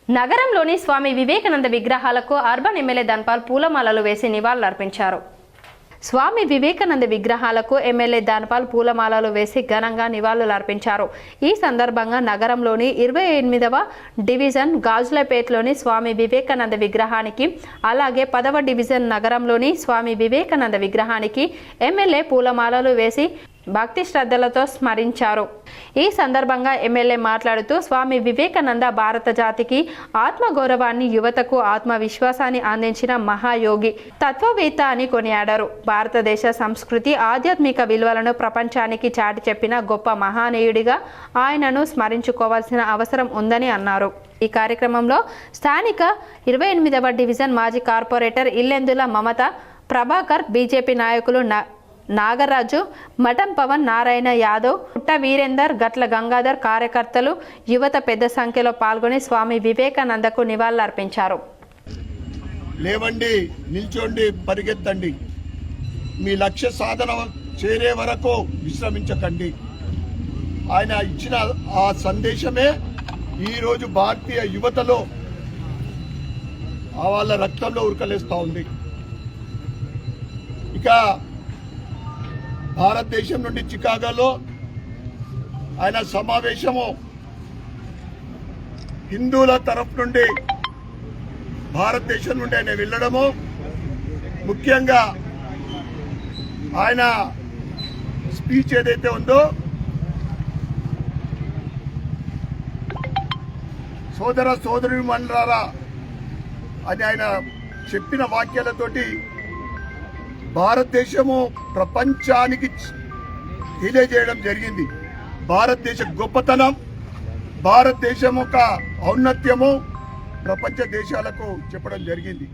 నగరంలోని స్వామి వివేకానంద విగ్రహాలకు urban MLA Dhanpal పూలమాలలు వేసి నివాళులర్పించారు. స్వామి వివేకానంద విగ్రహాలకు ఎమ్మెల్యే ధన్పాల్ పూలమాలలు వేసి ఘనంగా నివాళులర్పించారు. ఈ సందర్భంగా నగరంలోని 28వ డివిజన్ గాజులపేటలోని స్వామి వివేకానంద విగ్రహానికి, అలాగే 10వ డివిజన్ నగరంలోని స్వామి వివేకానంద విగ్రహానికి ఎమ్మెల్యే పూలమాలలు వేసి భక్తి శ్రద్ధలతో స్మరించారు. ఈ సందర్భంగా ఎమ్మెల్యే మాట్లాడుతూ స్వామి వివేకానంద భారత జాతికి ఆత్మగౌరవాన్ని, యువతకు ఆత్మవిశ్వాసాన్ని అందించిన మహాయోగి, తత్వవేత్త అని కొనియాడారు. భారతదేశ సంస్కృతి, ఆధ్యాత్మిక విలువలను ప్రపంచానికి చాటి చెప్పిన గొప్ప మహానీయుడిగా ఆయనను స్మరించుకోవాల్సిన అవసరం ఉందని అన్నారు. ఈ కార్యక్రమంలో స్థానిక 28వ డివిజన్ మాజీ కార్పొరేటర్ ఇల్లెందుల మమత, ప్రభాకర్, బీజేపీ నాయకులు నాగరాజు, మఠం పవన్, నారాయణ యాదవ్, పుట్ట వీరేందర్, గట్ల గంగాధర్, కార్యకర్తలు, యువత పెద్ద సంఖ్యలో పాల్గొని స్వామి వివేకానందకు నివాళులర్పించారు. లేవండి, నిల్చోండి, పరిగెత్తండి, మీ లక్ష్య సాధన చేరే వరకు విశ్రమించకండి. ఆయన ఇచ్చిన ఆ సందేశమే ఈరోజు భారతీయ యువతలో వాళ్ళ రక్తంలో ఉరకలేస్తూ ఉంది. ఇక భారతదేశం నుండి చికాగోలో ఆయన సమావేశము హిందువుల తరఫు నుండి భారతదేశం నుండి ఆయన వెళ్ళడము, ముఖ్యంగా ఆయన స్పీచ్ ఏదైతే ఉందో సోదర సోదరీమణులారా అని ఆయన చెప్పిన వాక్యాలతోటి భారతదేశము ప్రపంచానికి తెలియజేయడం జరిగింది. భారతదేశ గొప్పతనం, భారతదేశం యొక్క ఔన్నత్యము ప్రపంచ దేశాలకు చెప్పడం జరిగింది.